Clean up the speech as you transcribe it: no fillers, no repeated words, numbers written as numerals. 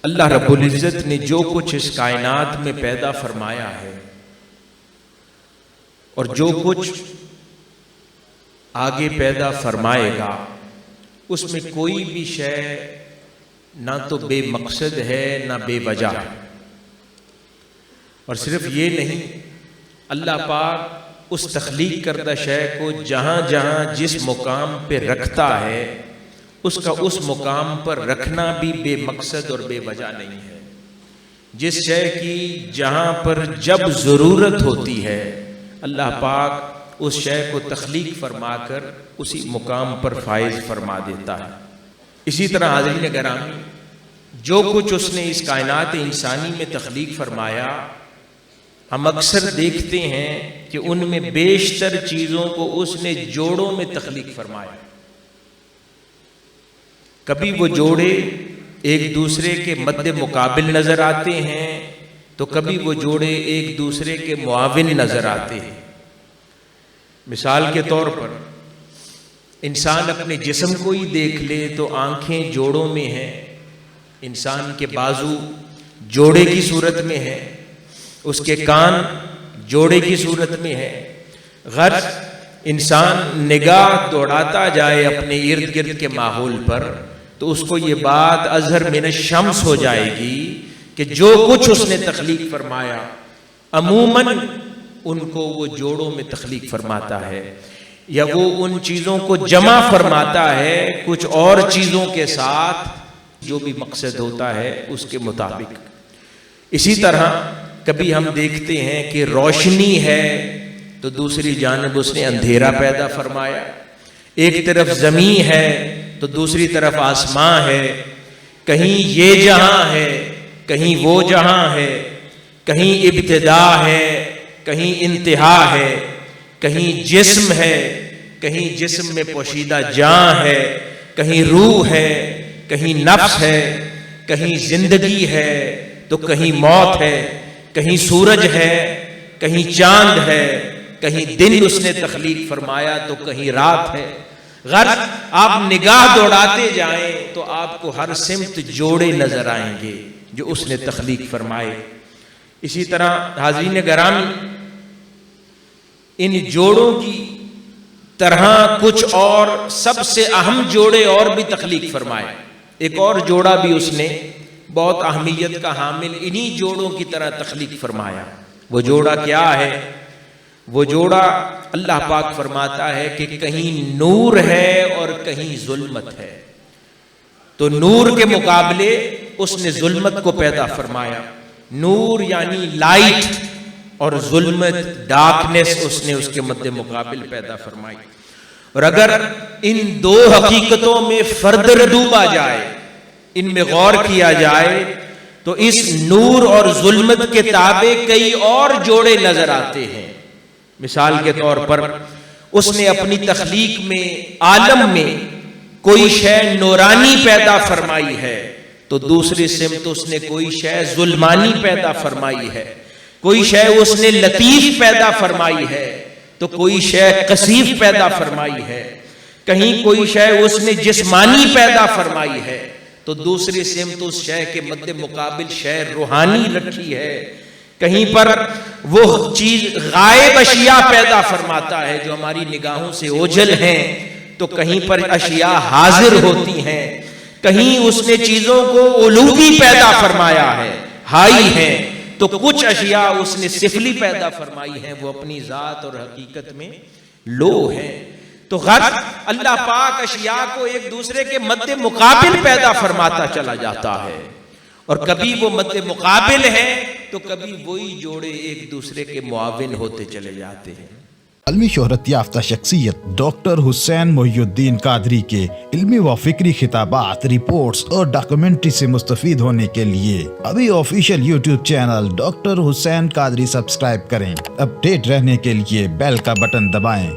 اللہ رب العزت نے جو کچھ اس کائنات میں پیدا فرمایا ہے اور جو کچھ آگے پیدا فرمائے گا، اس میں کوئی بھی شے نہ تو بے مقصد ہے نہ بے وجہ ہے۔ اور صرف یہ نہیں، اللہ پاک اس تخلیق کردہ شے کو جہاں جہاں جس مقام پہ رکھتا ہے، اس کا اس مقام پر رکھنا بھی بے مقصد اور بے وجہ نہیں ہے۔ جس شے کی جہاں پر جب ضرورت ہوتی ہے، اللہ پاک اس شے کو تخلیق فرما کر اسی مقام پر فائز فرما دیتا ہے۔ اسی طرح حاضرین گرامی، جو کچھ اس نے اس کائنات انسانی میں تخلیق فرمایا، ہم اکثر دیکھتے ہیں کہ ان میں بیشتر چیزوں کو اس نے جوڑوں میں تخلیق فرمایا۔ کبھی وہ جوڑے ایک دوسرے کے مد مقابل نظر آتے ہیں تو کبھی وہ جوڑے ایک دوسرے کے معاون نظر آتے ہیں۔ مثال کے طور پر انسان اپنے جسم کو ہی دیکھ لے تو آنکھیں جوڑوں میں ہیں، انسان کے بازو جوڑے کی صورت میں ہے، اس کے کان جوڑے کی صورت میں ہے۔ غرض انسان نگاہ دوڑاتا جائے اپنے ارد گرد کے ماحول پر تو اس کو یہ بات اظہر من الشمس ہو جائے گی کہ جو کچھ اس نے تخلیق فرمایا عموماً ان کو وہ جوڑوں میں تخلیق فرماتا ہے، یا وہ ان چیزوں کو جمع فرماتا ہے کچھ اور چیزوں کے ساتھ جو بھی مقصد ہوتا ہے اس کے مطابق۔ اسی طرح کبھی ہم دیکھتے ہیں کہ روشنی ہے تو دوسری جانب اس نے اندھیرا پیدا فرمایا، ایک طرف زمین ہے تو دوسری طرف آسمان ہے، کہیں یہ جہاں ہے کہیں وہ جہاں ہے، کہیں ابتدا ہے کہیں انتہا ہے، کہیں جسم ہے کہیں جسم میں پوشیدہ جان ہے، کہیں روح ہے کہیں نفس ہے، کہیں زندگی ہے تو کہیں موت ہے، کہیں سورج ہے کہیں چاند ہے، کہیں دن اس نے تخلیق فرمایا تو کہیں رات ہے۔ غرض آپ نگاہ دوڑاتے جائیں تو آپ کو ہر سمت جوڑے نظر آئیں گے جو اس نے تخلیق فرمائے۔ اسی طرح حاضرین گرامی، ان جوڑوں کی طرح کچھ اور سب سے اہم جوڑے اور بھی تخلیق فرمائے۔ ایک اور جوڑا بھی اس نے بہت اہمیت کا حامل انہی جوڑوں کی طرح تخلیق فرمایا۔ وہ جوڑا کیا ہے؟ وہ جوڑا اللہ پاک فرماتا ہے کہ کہیں نور ہے اور کہیں ظلمت ہے، تو نور کے مقابلے اس نے ظلمت کو پیدا فرمایا۔ نور یعنی لائٹ اور ظلمت ڈارکنیس اس نے اس کے مد مقابل پیدا فرمائی۔ اور اگر ان دو حقیقتوں میں فردر ڈوبا جائے، ان میں غور کیا جائے تو اس نور اور ظلمت کے تابع کئی اور جوڑے نظر آتے ہیں۔ مثال کے طور پر اس نے اپنی تخلیق میں عالم میں کوئی شے نورانی پیدا فرمائی ہے تو دوسری سمت اس نے کوئی شے ظلمانی پیدا فرمائی ہے، کوئی شے اس نے لطیف پیدا فرمائی ہے تو کوئی شے کثیف پیدا فرمائی ہے، کہیں کوئی شے اس نے جسمانی پیدا فرمائی ہے تو دوسری سمت اس شے کے مد مقابل شے روحانی رکھی ہے، کہیں پر وہ چیز غائب اشیاء پیدا فرماتا ہے جو ہماری نگاہوں سے اوجھل ہیں تو کہیں پر اشیاء حاضر ہوتی ہیں، کہیں اس نے چیزوں کو علوی پیدا فرمایا ہے، ہائی ہیں، تو کچھ اشیاء اس نے سفلی پیدا فرمائی ہیں، وہ اپنی ذات اور حقیقت میں لو ہیں۔ تو غرض اللہ پاک اشیاء کو ایک دوسرے کے مد مقابل پیدا فرماتا چلا جاتا ہے، اور کبھی وہ مد مقابل ہے تو کبھی وہی جوڑے ایک دوسرے کے معاون ہوتے چلے جاتے ہیں۔ عالمی شہرت یافتہ شخصیت ڈاکٹر حسین محی الدین قادری کے علمی و فکری خطابات، رپورٹس اور ڈاکومنٹری سے مستفید ہونے کے لیے ابھی آفیشیل یوٹیوب چینل ڈاکٹر حسین قادری سبسکرائب کریں۔ اپ ڈیٹ رہنے کے لیے بیل کا بٹن دبائیں۔